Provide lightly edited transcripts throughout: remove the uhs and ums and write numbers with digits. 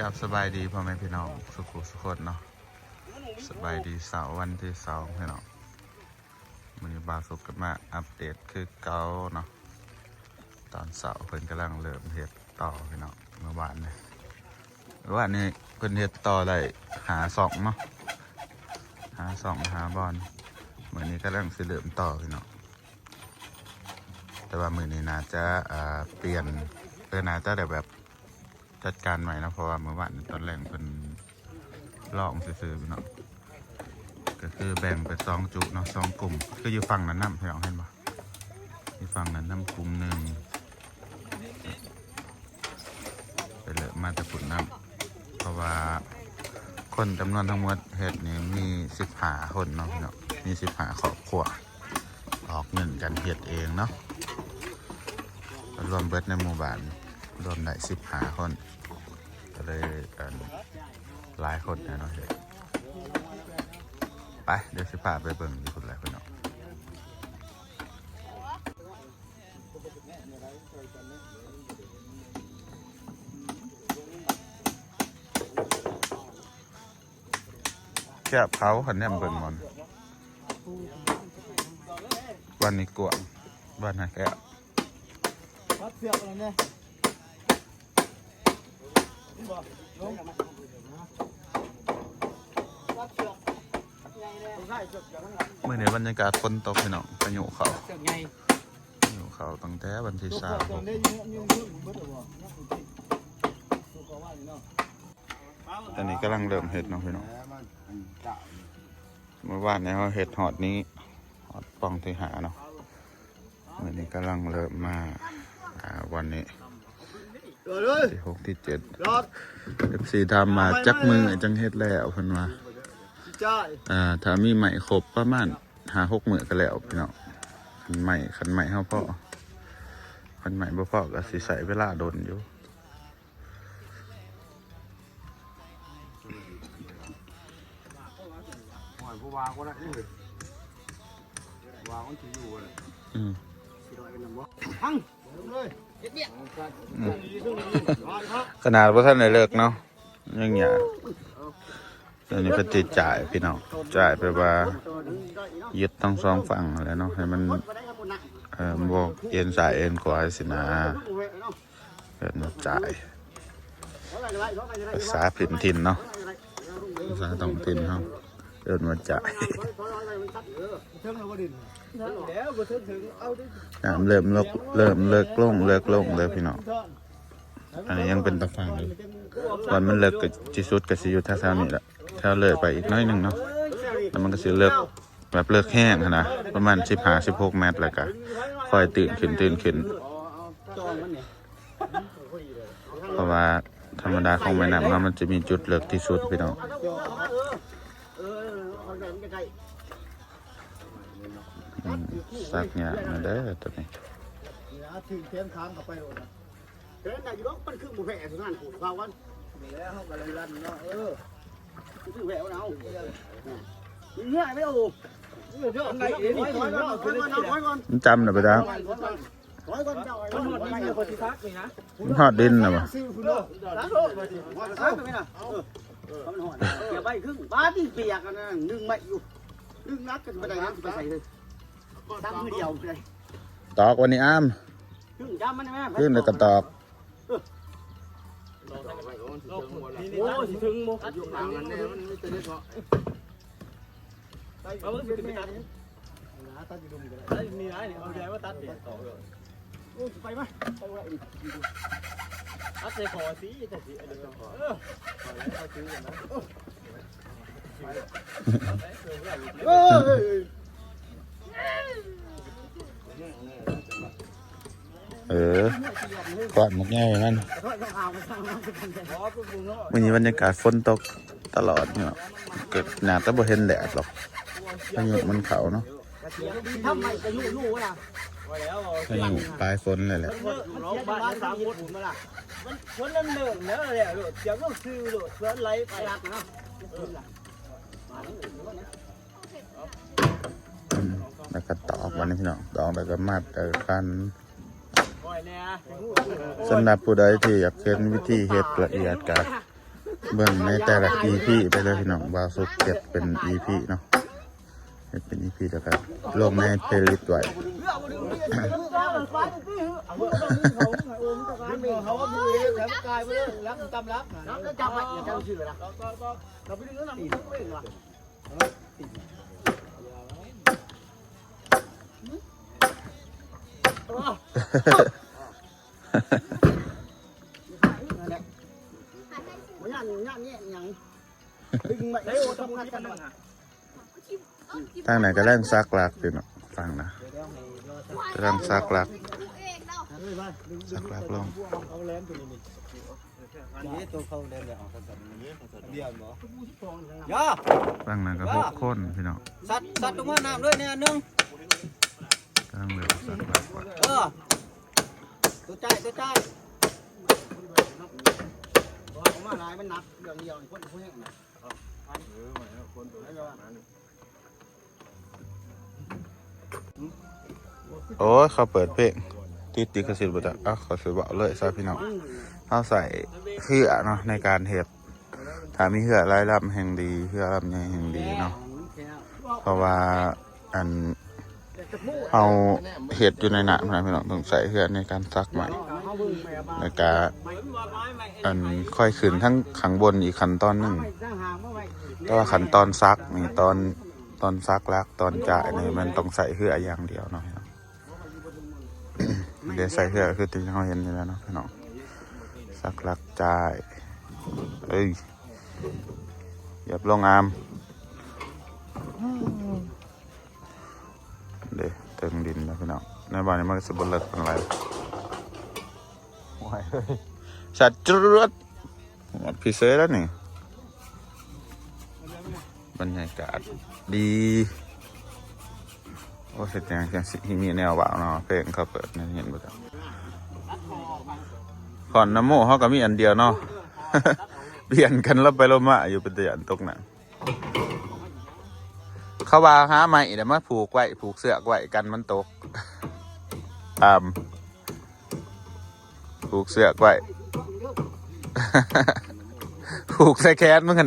กับสบายดีพ่อแม่พี่น้องสุขุสุขดเนาะสบายดีเสาร์วันที่2พี่น้องมันบาสุกกันมาอัปเดตคือเก่าเนาะตอนเสาร์เพิ่นกำลังเริ่มเฮ็ดต่อพี่น้องเมื่อวานนี้เพิ่นเฮ็ดต่อได้หา2เนาะหาบอลมื้อนี้กำลังสิเริ่มต่อพี่น้องแต่ว่ามื้อนี้น่าจะเปลี่ยนน่าจะได้แบบจัดการใหม่นะเพราะว่าเมื่อวานตอนแรกเป็นลองซื้อๆเนาะก็คือแบ่งเป็น2จุเนาะ2กลุ่มคืออยู่ฝั่งนั้นน้ำพี่น้องเห็นปะอยู่ฝั่งนั้นน้ำกลุ่มหนึ่งไปเลยมาแต่ฝุ่นน้ำเพราะว่าคนจำนวนทั้งหมดเฮ็ดนี่มี15คนเนาะพี่น้องมี15ครอบครัวออกเงินกันเฮ็ดเองเนาะรวมเบิดในหมู่บ้านรวมได้15คนก็เลยหลายคนเนาะไปเดี๋ยวสิพาไปเบิ่งที่คุณอะไรพี่น้องแก้เขาขันแนมเบิ่งมันวันนี้กวางวันไหนแก้เมื่อในบรรยากาศฝนตกพี่น้องพายุเขาตั้งแต่วันที่3ตอนนี้กำลังเริ่มเห็ดเนาะพี่น้องเมื่อวานนี้เขาเห็ดหอดนี้หอดปองที่หาเนาะเมื่อนี้กำลังเริ่มมาวันนี้ที่6ที่7 FC ทำมาจักมือจังเฮ็ดแล้วเพิ่นว่าถ้ามีใหม่ครบประมาณ5-6 มื้อก็แล้วพี่น้องคันใหม่เฮาพอคันใหม่บ่พอก็สิใช้เวลาโดนอยู่วางก็ได้วางมันสิอยู่เลยขนาดว่าท่านได้เลิกเนาะยังหยาตอนนี้ก็ติดจ่ายพี่น้องจ่ายไปว่ายึดทั้ง2ฝั่งแล้วเนาะให้มันบอกเอ็นสายเอ็นขวาสินะเกิดมาจ่ายภาษาถิ่นถิ่นเนาะภาษาท้องถิ่นเขาเกิดมาจ่ายน้ำเริ่มเลิกลงเลยพี่น้องอันนี้ยังเป็นตะฟังเลยวันมันเลิกกับจีสุดกับซีอยู่ท่านี่แหละถ้าเลยไปอีกน้อยหนึ่งเนาะแล้วมันก็จะเลิกแบบเลิกแห้งนะประมาณ15-16 เมตรแล้วก็ค่อยตื่นขึ้นเพราะว่าธรรมดาของแม่น้ำมันจะมีจุดเลิกที่สุดพี่น้องสักอย่างมาได้ตัวนี้ถึงเทียนค้างกับไปโดนเทียนไหนอยู่รถมันคือหมูแผ่สุดนั่นขู่เขาวันนี่แล้วเขากำลังรันเนาะคือแผ่เอาเงี้ยไม่เอามันจำหน่อยไปจ้ามันหอดดินนะบ่อย่าไปครึ่งบ้าที่เปียกกันนะนึ่งไม่อยู่นึ่งนักกันไปไหนนักไปใส่เลยตั้งมือเดียวเลยตอกวันนี้อ้ามขึ้นเลยกระตอกโอ้สิถึงโมอยู่ห่างกันเนี่ยมันไม่เป็นเนาะเอาสิเป็นตัดตัดอยู่ตรงนี้ก็ได้มีอะไรเนี่ยเอาใจว่าตัดเดี๋ยวต่อเลยโอ้ไปไหมไปว่าอีกตัดใส่คอสีแต่สีอะไรก็คอเอาซื้อกันนะก่อนมุกแง่นั่นวันนี้บรรยากาศฝนตกตลอดเนาะเกิดหนาแต่บ่เห็นแดดหรอกพายุมันเขาเนาะพายุปลายฝนเลยแหละฝนเริ่มแล้วแหละลูกเดี๋ยวต้องซื้อลูกฝนไหลไปรักนะแล้วก็ตอกวันนี้พี่น้องตอกแล้วก็มัดกันสำหรับผู้ใดที่อยากเห็นวิธีเฮ็ดละเอียดกับ เบิ่งในแต่ละ EP ไปเลยพี่น้องบ่าวสุกเก็บเป็น EP เนาะเก็บเป็น EP แล้วก็ลงในเพลย์ลิสต์ไว้ทางไหนก็แรงซักลักพี่น้องฟังนะกำลังซักลักลงฟังนะก็6 คนพี่น้องสัตว์ลงมาน้ำด้วยเนี่ยนึงกำลังเลยซักลักตัวใจมาลายมันหนักเรื่องเดียวคนผู้แห้งนะโอ้ยเขาเปิดเพลงติดกระสิบบุตรเขาสวยบอกเลยซะพี่น้องเขาใส่เหือเนาะในการเห็ดถ้ามีเหือรายรับแห่งดีเหือรับใหญ่แห่งดีเนาะเพราะว่าอันเอาเห็ดอยู่ในหนักนะพี่น้องต้องใส่เหือในการซักใหม่ในการอันค่อยขึ้นทั้งขังบนอีกขั้นตอนหนึ่งแต่ว่าขั้นตอนซักนี่ตอนซักลักตอนจ่ายนี่มันต้องใส่เหืออย่างเดียวเนาะเดี๋ยวใส่เหือคือที่เขาเห็นอยู่แล้วเนาะพี่น้องซักลักจ่ายเหยียบลงอามเดี๋ยวเติมดินนะพี่น้องในบ้านนี้มันก็จะบนเลิกเป็นไรไหวเลยสัตว์จรวดหมดพิเศษแล้วนี่บรรยากาศดีโอ้เสร็จยังสิมีแนวบ่าวเนาะเพลงเขาเปิดเห็นบ่จ้ะขอนน้ำโม่เขาก็มีอันเดียวเนาะเปลี่ยนกันแล้วไปลมะอยู่เป็นตัวอย่างตกหนังเขาว่าหาใหม่เดี๋ยวมาผูกเสื้อไว้กันมันตกผูกเสื้อไว้ผูกใส่แขนมันกั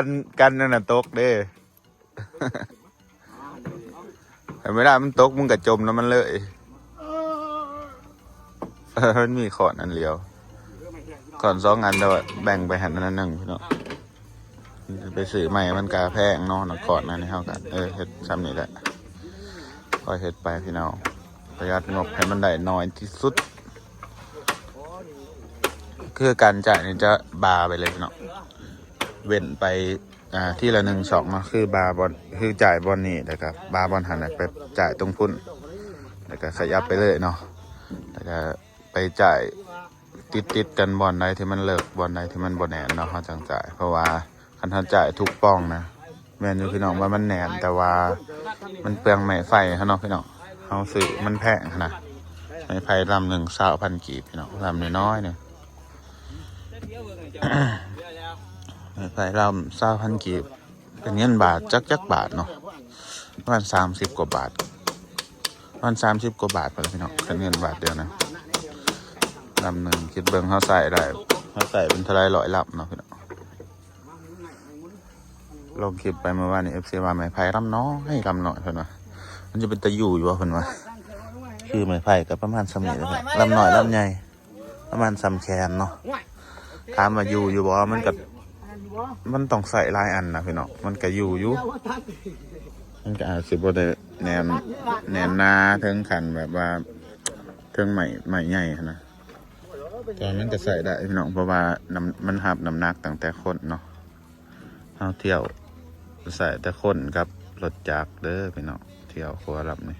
นกันนั่นน่ะตกเด้แต่ไม่ได้มันตกมึงกับจมแล้วมันเลยมันมีขอนอันเดียวขอน2 อันแต่ว่าแบ่งไปหันอัน 1พี่น้องไปซื้อใหม่มันกาแพงเนาะขอนนั่นนี่เท่ากันเฮ็ดซ้ำนี่แหละก็เฮ็ดไปพี่น้องประหยัดงบให้มันได้น้อยที่สุดคือการจ่ายนี่จะบาไปเลยพี่น้องเว้นไปที่ละ1 2เนาะคือบาบอลคือจ่ายบอลนี่แล้วก็บาบอลหันไปจ่ายตรงพุ่นแล้วก็ขยับไปเลยเนาะแล้วก็ไปจ่ายติดกันบอลใดที่มันเลิกบอลใดที่มันบ่แน่นเนาะเขาจังจ่ายเพราะว่าคันเขาจ่ายทุกป้องนะแม่นอยู่พี่น้องว่ามันแน่นแต่ว่ามันเปลืองไม้ไฟเขาเนาะพี่น้องเขาซื้อมันแพงนะไม้ไฟลำ 1 20,000 กีบพี่น้องลำน้อยๆเนี่ยไม้ไฟลำ 20,000 กีบเป็นเงินบาทจักบาทเนาะประมาณ30 กว่าบาทประมาณ30 กว่าบาทไปพี่น้องเป็นเงินบาทเดียวนะลำ 1คิดเบิ่งเขาใส่ได้เขาใส่เป็นเท่าไร100 ลำเนาะพี่น้องลงคลิปไปเมื่อวานนี้ FC ว่าไม้ไผ่ลำน้อยให้ลำหน่อยเพิ่นว่ามันจะเป็นตะอยู่ว่าเพิ่นว่าคือไม้ไผ่กับประมาณสำนี้เลยลำหน่อยลำใหญ่ประมาณสำแขนเนาะถามว่าอยู่บ่มันต้องใส่หลายอันนะพี่น้องมันก็อยู่มันก็อาจสิบ่ได้แนนนาถึงขันแบบว่าถึงใหม่ใหญ่นะแต่มันก็ใส่ได้พี่น้องเพราะว่ามันหับน้ำหนักตั้งแต่คนเนาะเอาเที่ยวใส่แต่คนกับรถจักรเด้อพี่น้องเที่ยวครัวรับนี่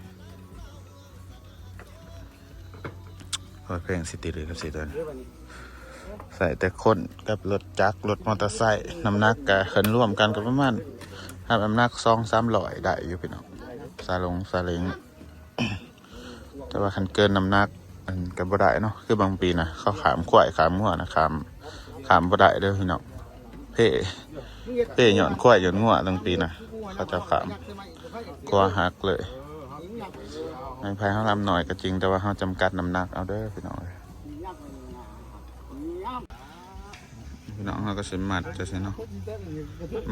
พอเพลงสิติหรือกับสิตัวนี้ใส่แต่คนกับรถจักรรถมอเตอร์ไซค์น้ำหนักกับขันร่วมกันกับประมาณน้ำหนัก200-300ได้อยู่พี่น้องซาเล้งแต่ว่าขันเกินน้ำหนักมันกับบ่ได้เนาะคือบางปีนะเขาขามควายขามหัวนะขามบ่ได้เด้อพี่น้องเพ่หย่อนควายหย่อนงัวบางปีนะเขาจะขามกลัวหักเลยในภายเขาลำหน่อยก็จริงแต่ว่าเขาจำกัดน้ำหนักเอาเด้อพี่น้อง พี่น้องเราก็สิมัดจะใช่เนาะ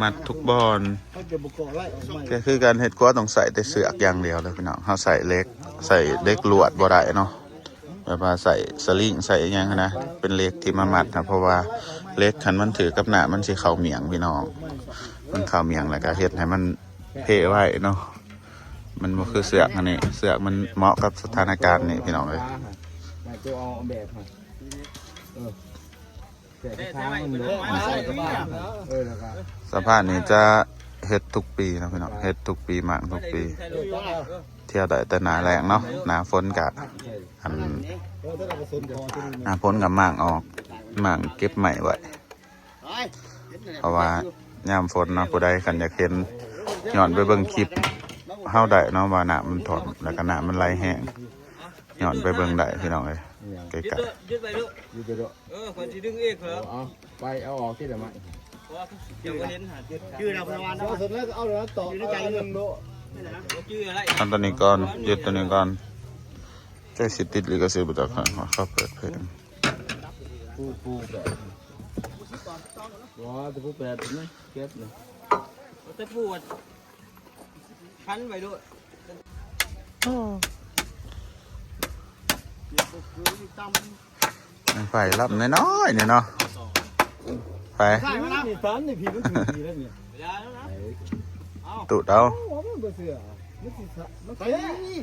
มัดทุกบอล เขาจะบุกเกาะไล่ออกมา ก็คือการเฮ็ดกัวต้องใส่แต่เสือกอย่างเดียวเลยพี่น้องเขาใส่เล็กใส่เล็กลวดบ่ได้เนาะแบบว่าใส่สลิงใส่อย่างนะเป็นเล็กที่มามัดนะเพราะว่าเล็กคันมันถือกับหน้ามันสิเข้าเมียงพี่น้องมันเข้าเมียงแล้วก็เฮ็ดให้มันเพไว้เนาะมันบ่คือเสือกอันนี้เสือกมันเหมาะกับสถานการณ์นี่พี่น้องเลย มาตัวเอาแบบฮะแต่ทางมันเล ใส่กระบะ แล้วก็ สภาพนี้จะเฮ็ดทุกปีนะพี่น้องเฮ็ดทุกปีมากทุกปี เที่ยวได้แต่หนาแรงเนาะหนาฝนกะอันหนาฝนกับมากออกมากเก็บใหม่ไว้เพราะว่ายามฝนเนาะผู้ใดกันอยากเห็นย้อนไปเบิ่งคลิปเฮาได้เนาะว่าน้ำมันถอนแล้วก็น้ำมันไหลแห้งย้อนไปเบิ่งได้พี่น้องเอ้ยไกล ยึดไปลูก อยู่ตัว คนที่ดึงเองเหรอ เอาไปเอาออกที่เดี๋ยวมา เดี๋ยวก็เห็นหายึด ชื่อเราพยาบาลนะสุดแล้วเอาเลยต่ออยู่ในใจเงินโล ชื่ออะไร ๆอันตัวนี้ก่อนยึดตัวนี้ก่อนใกล้สิติดลิขสิทธิ์บ่ต้องเขาเปิดเพลง ผู้แบบว้าตัวผู้แบบนี่เก็บเลย แต่ปวดพันไปด้วย ไฟรับน้อยๆเนี่ยเนาะไฟ ใส่มาแล้ว นี่ฟันนี่พี่มันถือดีแล้วเนี่ย ยาแล้วนะ ตูดเอา โอ้มันเสือมันสิมัน ใส่นี่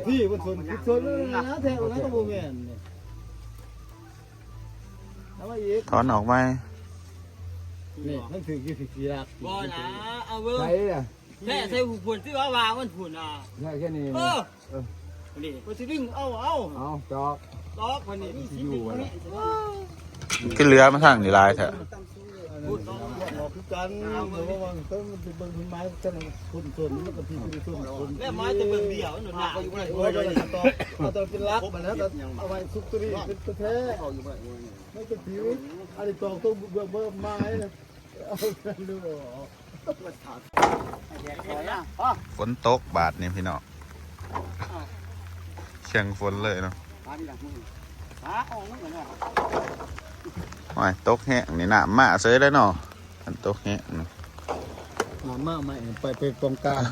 พี่มันส่วนคิดส่วนนะแท้แล้วก็บ่แม่นเนี่ยเอามาอีก ถอนออกไหม นี่มันถือกี่สีรัก บ่นะเอาเว้ ใช่ ย อ่ะ แค่ใส่หูผุนที่ว่าวางมันผุนอ่ะ ใช่แค่นี้ นี่คนที่ดึงเอา เอาจอก ตอกคนนี้ อยู่วะ ขึ้นเรือมาทางนี่ลายเถอะ พูดต้อง บอกคือกันเพราะว่าต้องมันเป็นเบิ่งไม้กันคนส่วนมันก็พี่คือส่วนคน แม่ไม้จะเบิ่งเดี่ยวหนุนหนา เขาอยู่ไหน โอ้ยต่อเอาตัวเป็นรักมันแล้วเอาไว้ซุกตัวนี้เป็นตัวแท้ เขาอยู่ไหน ไม่เป็นผิวอันนี้ตอกต้องเบิ่งไม้นะเอากันดู ฝนตกบาดนี่พี่น้องเชียงฝนเลยเนาะ ขาออกนั่นเหมือนกัน โอ้ยตกแห้งนี่น้ำมาเสยได้เนาะมันตกแห้งเนาะ มาม่าใหม่ไปเป็นกองกลาง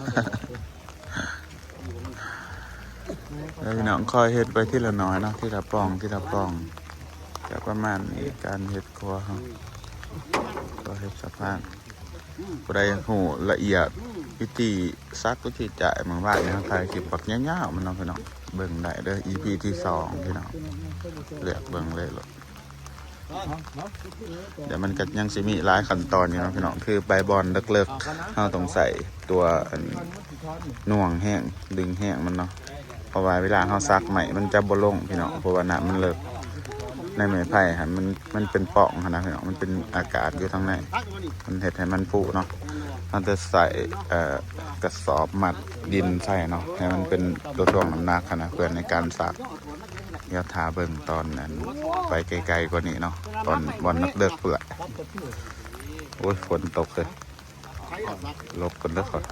แล้วพี่น้องคอยเฮ็ดไปที่ละน้อยเนาะที่ละปองที่ละปองก็ประมาณนี้การเฮ็ดครัวเขาก็เฮ็ดสภาพผู้ใดหูละเอียดวิธีซักวิธีจ่ายเมืองบ้านเนี่ยใครคลิปปักยาวๆมันเนาะพี่น้องเบิ่งได้เด้อ EP ที่2พี่น้องเลือกเบิ่งเลยหรอกเดี๋ยวมันก็ยังสิมีหลายขั้นตอนอยู่เนาะพี่น้องคือใบบอลเลิกๆเราต้องใส่ตัวอันน่วงแห้งดึงแห้งมันเนาะเพราะว่าเวลาเราซักใหม่มันจะบ่ลงพี่น้องเพราะว่าน้ำมันเลิกในไม้ไผ่ฮะมันเป็นปล่องนะพี่น้องมันเป็นอากาศอยู่ข้างในมันเฮ็ดให้มันฟูเนาะมันจะใส่กระสอบมัดดินใส่เนาะให้มันเป็นตัวช่วงน้ำหนักนะเพื่อในการซักเดี๋ยวทาเบิ่งตอนนั้นไปไกลๆกว่านี้เนาะตอนวันนักเลิกเปื่อยโอ้ยฝนตกเลยลบกันเด้อก่อน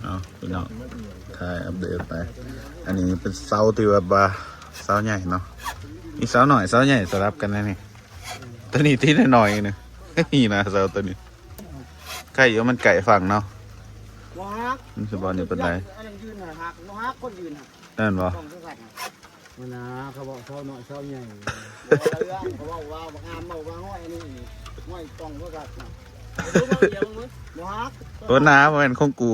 เอาพี่น้องถ่ายอัปเดตไปอันนี้เป็นเสาที่ว่าเสาใหญ่เนาะมีเสาหน่อยเสาใหญ่สลับกันนะนี่ตัวนี้ที่หน่อยนึงนี่นะเสาตัวนี้ใกล้อยู่มันไก่ฝั่งเนาะ ว้า มันสบอลนี่เป็นไร อันนั้นยืนหักว้าคนยืนหัก นั่นบ่ ต้องสัก มันนะเขาบอกเช้าหน่อยเช้าใหญ่ เขาบอกว่าบางงามเอาบางห้อยนี่ห้อยต้องก็กัดนะว้า ตัวน้ำมันของกู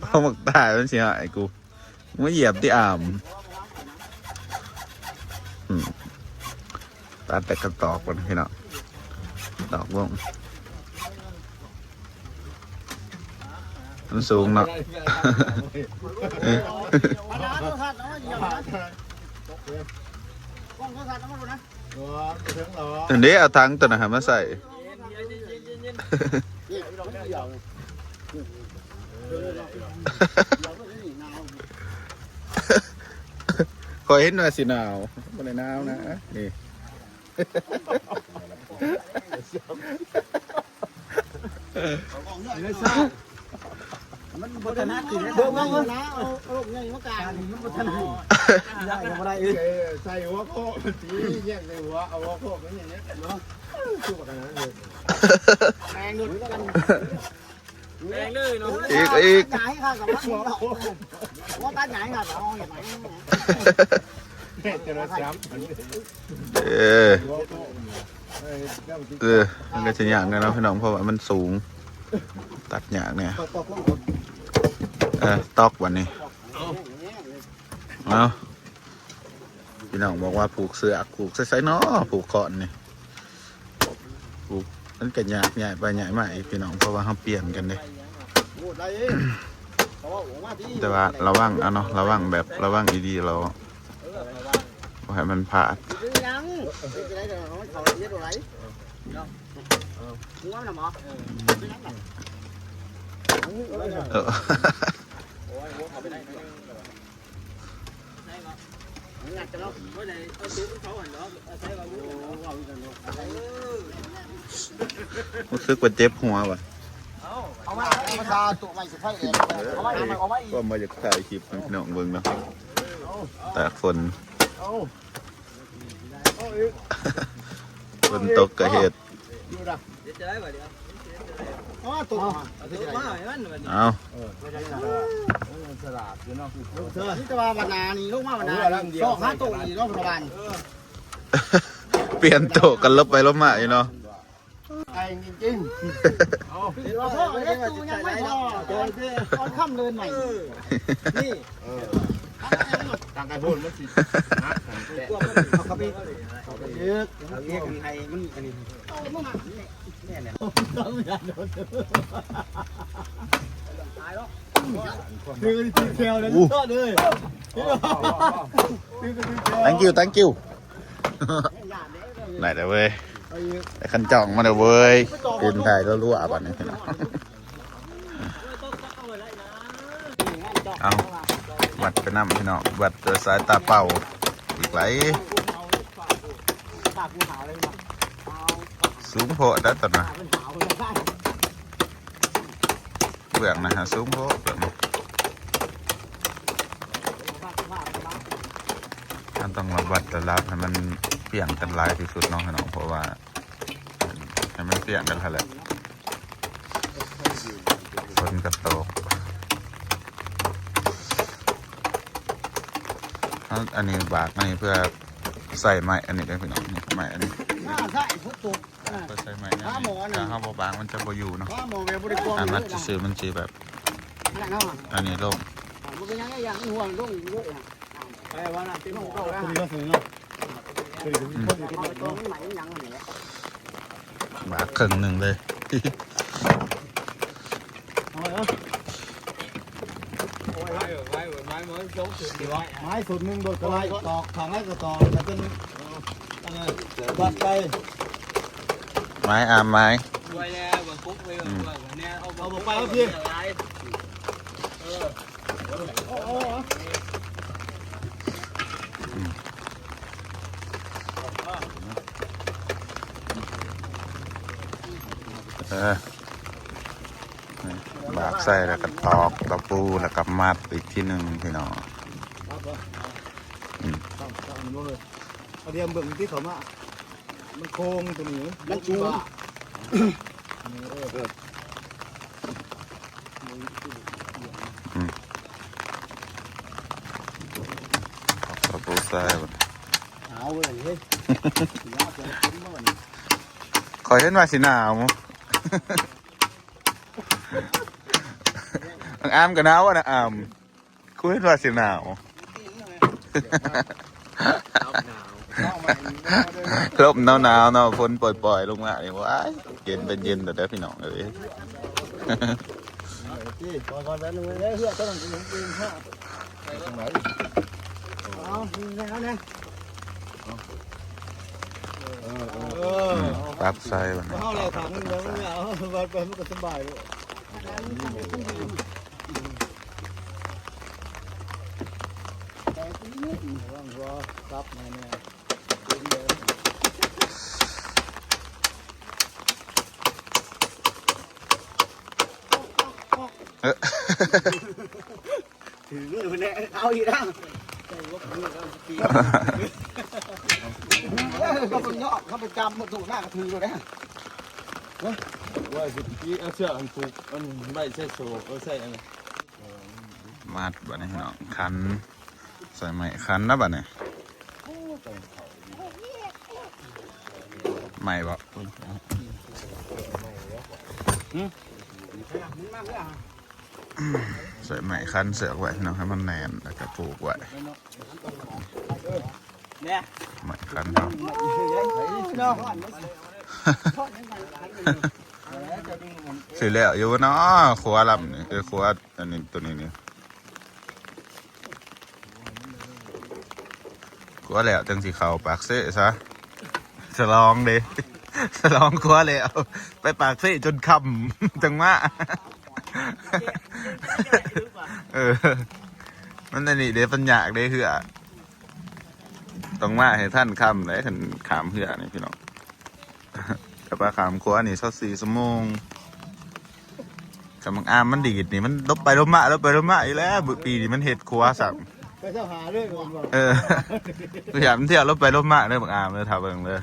เขาหมักตายมันเสียหายกูไม่เหยียบที่อ่ามตัดแต่กระตอกมันพี่น้องตอกลงมันสูงเนาะ อันนี้เอาทั้งตัวนะมาใส่คอยเห็นว่าสิหนาวไม่ได้หนาวนะนี่ มันบทนาคือเบิ่งเอานะเอาลูกใหญ่มากลางมันบทนาได้ยังบ่ได้อีกใส่หัวโคสีแยกใส่หัวเอาหัวโคเป็นอย่างนี้เนาะสู้กันนะเลยแรงดุกันแรงเลยเนาะ อีก ใหญ่ค่ะกับว่าตาใหญ่ค่ะเอาอย่างไรมันก็จะยากนะเนาะพี่น้องเพราะว่ามันสูงตัดยากเนี่ยตอกวันนี้เอาพี่น้องบอกว่าผูกเสือกผูกใส่ๆเนาะผูกก่อนนี่ผูกมันก็ยากใหญ่ไปใหญ่มาอีกพี่น้องเพราะว่าเขาเปลี่ยนกันเลยแต่ว่าระวังเอาเนาะระวังแบบระวังดีๆเราให้มันพลาดรู้สึกว่าเจ็บหัวว่ะ เอาไว้มาตาตัวใหม่สุดท้ายเลยเอาไว้เอาไว้ ก็มาจากถ่ายคลิปให้พี่น้องเบิ่งเนาะตากฝนฝนตกกระเหตุ จะได้ป่ะเดี๋ยว อ๋อตัว มาไอ้มันวันนี้ เอา ฉลาดอยู่เนาะ นี่จะมาบรรณานี่ลูกมาบรรณาสองห้าตัวนี่รอบประมาณ เปลี่ยนโต๊ะกันลบไปลบมาอยู่เนาะ ไอ้จริงเราพ่อเล็กตู้ยังไม่พอตอนค่ำเดินใหม่นี่ ทางการพูดมันสินะ เอาเข้าไปเยอะเรียกไทยมันอันนี้เอาเมื่อมาเนี่ยเนี่ยต้องไม่ได้โดนตายแล้วคือตีเทลเลยก็เลย thank you ไหนเด้อเว้ยไอ้ขันจ่องมาเด้อเว้ยกินไทยแล้วรั่วป่ะเนี่ยเอาวัดไปน้ำพี่น้องวัดโดยสายตาเป่าอีกไหลสูงโพได้ตอนน่ะเบื้องนะฮะสูงโพเบื้องมันต้องมาวัดแต่ละให้มันเปลี่ยนกันลายที่สุดน้องพี่น้องเพราะว่าให้มันเปลี่ยนกันแหละฝนกระตกอันนี้บากอันนี้เพื่อใส่ไม้อันนี้ได้พี่น้องนี่ไม้อันนี้ ใช่พุทธ เพื่อใส่ไม้เนี่ยถ้าเขาบางมันจะบ่อยู่เนาะ ถ้าโมเวบริกร อันนั้นจะซื้อมันจีแบบ นั่นเนาะ อันนี้ลง มันเป็นยังไงอย่างห่วงลูกลูกไปว่าน่ะเป็นของเราแล้วตัวนี้ไหนยังเหนือบ ากครึ่งหนึ่งเลย ไม้สุดหนึ่งโดดกระไรตอกทางไรก็ตอกแต่เป็นวัดไป ไม้อามไม้ ด้วยแน่บางกุ๊กเลยบางแน่เอา ไปเอาพี่ บากใส่แล้วก็ตอกตะปูแล้วก็มัดอีกที่หนึ่งพี่น้อง เอาเดียมเบิ่งที่เขามามันโค้งตัวนี้มันชู ตะปูใส่ เอาเลยเฮ้ย คอยเห็นว่าสิหนาวมั้งอามกันหนาวอ่ะนะอามคุยเห็นว่าสิหนาวลมหนาวเนาะฝนปล่อยๆลงมาเลยว้ายเย็นเป็นเย็นแต่เด้อพี่น้องเอ้ย ก่อนแล้วนึงเลยเฮือต้นถึงปีนข้าเอาแล้วเนี่ย ตัดใส่มัน เข้าเลยถังนึงแล้วเนี่ยเอาไปมันก็สบายเลยแต่ที่นี่ว่างรอครับเนี่ย ถือเงินเนี่ยเอาอีกแล้วก็เป็นยอดเขาไปจำมาถูกหน้ากระถือเลยนะ ว่าสิกี้เอาเสื้ออันผูกอันไม่ใช่โซ่ใช่อันนี้ มัดบัดนี้พี่น้องคันใส่ไม้คันนะบัดนี้ใหม่บ่ใส่ไม้คันเสือกไว้พี่น้องให้มันแน่นแล้วก็ปลูกไว้ เนี่ย ไม้คันเนาะ สิแล้วอยู่เนาะครัวลำนี่คือครัวอันนี้ตัวนี้นี่ครัวแล้วจังสิเข้าปากเซ่ซะฉลองเด้ ฉลองครัวแล้วไปปากเซ่จนค่ำจังมามันอันนี้เด้ปัญญากเด้เหือต้องมาให้ท่านค่ำเลยขันขามเหือนี่พี่น้องกับปลาขามครัวนี่24 ชั่วโมงกำลังอามมันดีดนี่มันลบไปลบมาอีกแล้วปีนี้มันเห็ดครัวสั่ง ไปเจ้าหาเรื่องก่อนบอก พยายามเที่ยวลบไปลบมาเลยบางอามเลยถามเบิ่งเลย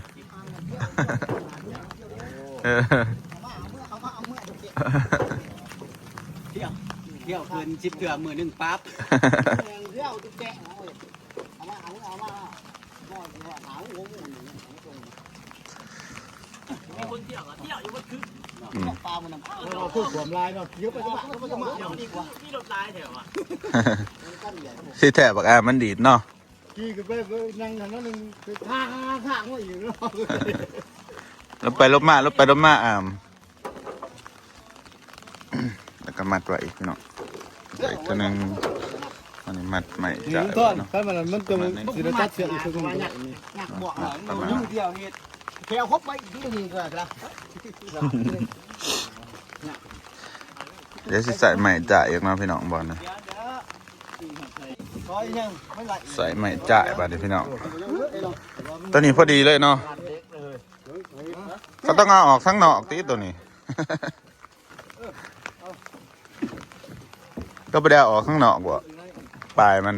เที่ยวคืนจิบเกลือมือหนึ่งปั๊บ เที่ยวตุ๊กแกเอามาหาหัวหมู มีคนเที่ยวก็เที่ยวอยู่บนคืน ปลามันน้ำเราพูดความลายเนาะเยอะไปจะมาจะมา เที่ยวดีกว่าที่รถลายแถวอ่ะ สิแถบบางอามมันดีดเนาะ กี่ก็ไปนั่งทางนั้นนึงไปทางว่าอยู่เนาะ ลบไปลบมาอามแล้วก็มัดไว้อีกพี่น้องใส่ตัวนึงอันนี้มัดใหม่จ่าย ต้น เนาะ ถ้ามันจะสิได้ตัดเสียอีกคนนึงหนักบวกหน่อยยิ่งเดียวเฮ็ดแถวครบไปที่นี่ก็ได้ เดี๋ยวสิใส่ใหม่จ่ายอีกเนาะพี่น้องบอลนะ คอยยังไม่ไหล ใส่ใหม่จ่ายบาดนี้พี่น้องตัวนี้พอดีเลยเนาะเขาต้องเอาออกทั้งนอกตีตัวนี้ ก็ไปได้ออกข้างนอกบ่ปลายมั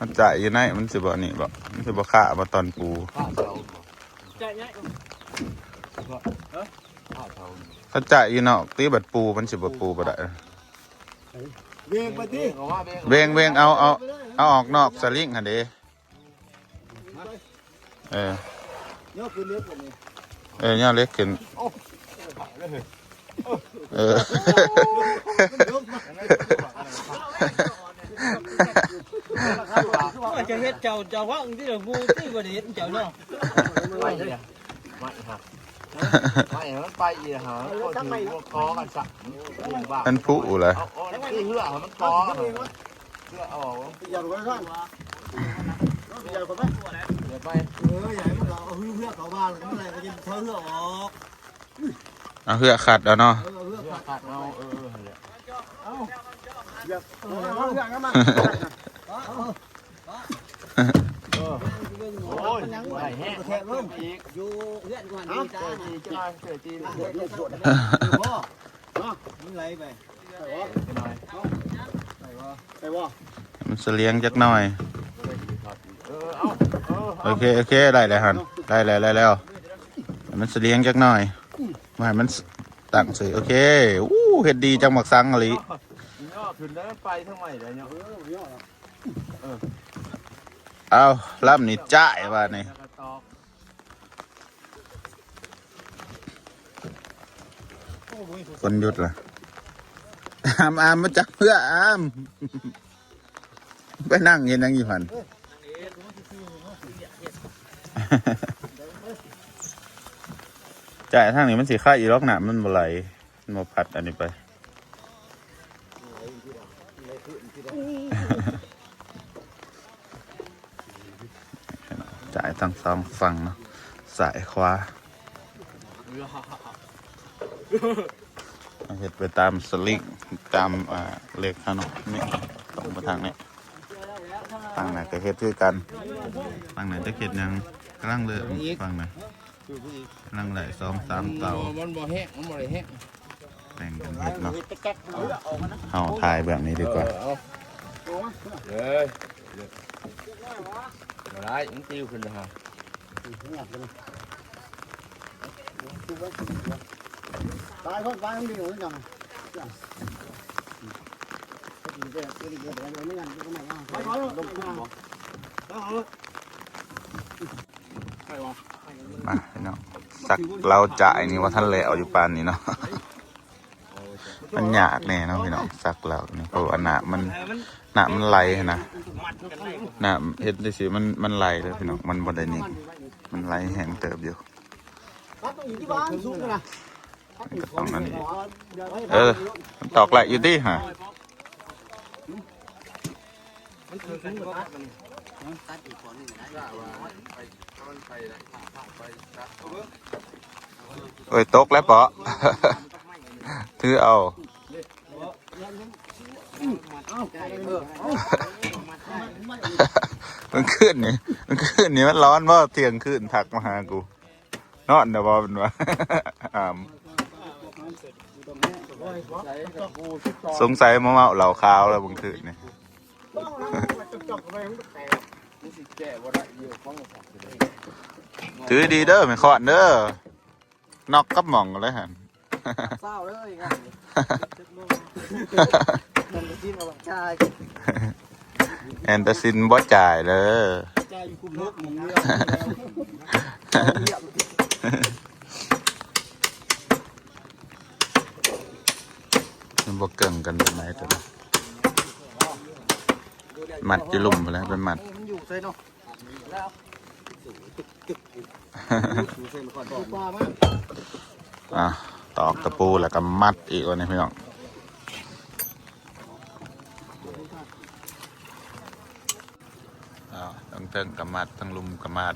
นจ่ายอยู่ในมันสิบ่นี่บ่มันสิบ่ฆ่าบ่ตอนปู ใจง่าย เขาจ่ายอยู่นอกตีบัดปูมันสิบ่ปูบ่ได้ เวียงไปที่ เวงเอาออกนอกสลิงหั่นเด้เออ เนาะคือเล็กกว่านี้ เนี่ยเล็กขึ้นเออ ว่าจะเฮ็ดเจ้าว่างที่เราบูที่บริเฮ็ดเจ้าเนาะ ไม่มันไปอีกฮะก็ถือคอกันสัก มันผู้เหรอ เอาคือเหือมันคอเหือเอา อย่าไปก่อนอย่าไปไหม เดี๋ยวไป อย่าให้มันเราเอาเพื่อเขาบ้านเมื่อไรก็จะเธอเหือออก เอาเหือขัดเอาเนาะ เหือ ขาดเอาอย่าเหือกันมาโอ้ยไหลแห้งแทะเริ่มอีก อยู่เพื่อนก่อน เจ ดีจ้า อจีจ้าเจอจี พ่อเนาะมันไหลไปไปวะ มันเสลียงจักหน่อยโอเคได้แล้วฮันได้แล้วมันเสลียงจักหน่อยมาให้มันตั้งสิโอเคอู้เฮ็ดดีจังหมักสังอะลิ ย่อขึ้นแล้วไปทั้งใหม่เลยเนาะ เอาล่ำนี่จ่ายว่านี่คนหยุดล่ะอามมาจักเพื่ออามไปนั่งเห็นนั่งอยู่หันจ่ายทางนี้มันสีค่าอีล็อกหนามันบ่ไหลมันมาผัดอันนี้ไปจ่ายทั้งสองฝั่งเนาะสายขวาเห็ดไปตามสลิงตามเลขขนมนี่ตรงมาทางนี้ฝั่งไหนก็เห็ดคือกันฝั่งไหนจะเห็ดยังกำลังเลยฝั่งไหนกำลังไหล2-3 เตา มันบ่แห้งมันบ่ได้แห้ง แบ่งกันเฮ็ดเนาะเอาถ่ายแบบนี้ดีกว่า เลยมาได้ยังติ้วขึ้นเลยฮะ ตายคนตายมันดีกว่าจังไปขอลงลงขึ้นบ่มาพี่น้องสักเราจ่ายนี่ว่าท่านเลยเอาอยู่ปานนี้เนาะ มันยากแน่เนาะพี่น้องสักเรานี่เพราะว่าหน้ามันไหลนะหน้าเฮ็ดได้สิมันไหลเลยพี่น้องมันบ่ได้นิ่งมันไหลแห้งเติบอยู่ต้องอันนี้มันตอกไหลอยู่ดิฮะโอ้ยตกแล้วเปาะ ถือเอามันขึ้นนี่มันร้อนว่าเที่ยงขึ้นถักมาหากูนอนเดี๋ยวบอเป็นว่าสงสัยมาเมาเหล่าขาวแล้วบางคืนนี่ถือดีเด้อไม่ขอดเด้อนอกกับหม่องเลยฮะเศร้าเลยไงมันจะกินเอาใช่แอนตาซินบ่จ่ายเลยใจอยู่คุมเลิกมึงเรื่องมันบ่เก่งกันเป็นไหนตัวนี้มัดจะลุ่มไปแล้วเป็นมัดมันอยู่ใส่เนาะแล้วตอกตะปูแล้วก็มัดอีกวันนี้พี่น้องทั้งเทิงกับมัดทั้งลุมกับมัด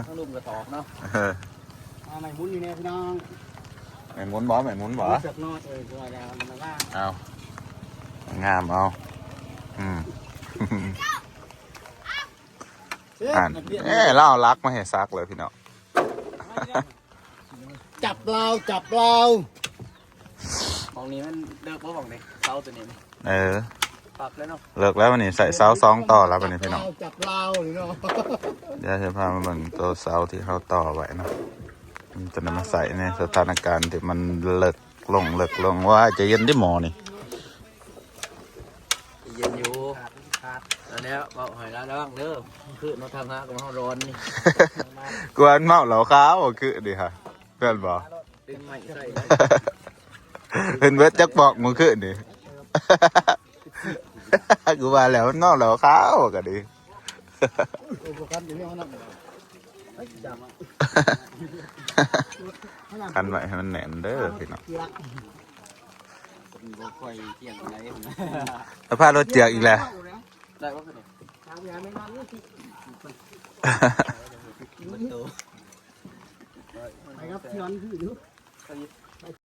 ทั้งลุมกับตอกเนาะไม่หมุนอยู่เนี่ยพี่น้องไม่หมุนบ่เสือกน้อยตัวแล้วมันว่าเอางามเอาเล่ารักมาให้ซักเลยพี่น้องจับเราของนี้มันเลิกเพราะของนี้เสาตัวนี้ปรับแล้วเนาะเลิกแล้ววันนี้ใส่เสา2ต่อแล้ววันนี้พี่น้องจับเราหรือเนาะเดี๋ยวจะพามาเบิ่งตัวเสาที่เขาต่อไว้นะมันจะนำมาใส่ในสถานการณ์ที่มันเลิกลงว่าจะเย็นที่หมอนี่เย็นอยู่ตอนนี้เบาหอยแล้วบ้างเด้อคือเราทำฮะกับเราร้อนนี่กวนเมาเหล่าขาวคือดิฮะเพื่อนบอกดึงใหม่ใส่ เป็นเบิร์ดจักบอกมือขึ้นดิกูว่าแล้วเมาเหล่าขาวกันดิคันไว้ให้มันแน่นเด้อพี่น้องแล้วพารถเจียกอีกแล้วได้ว่าคือไปครับย้อนคือดู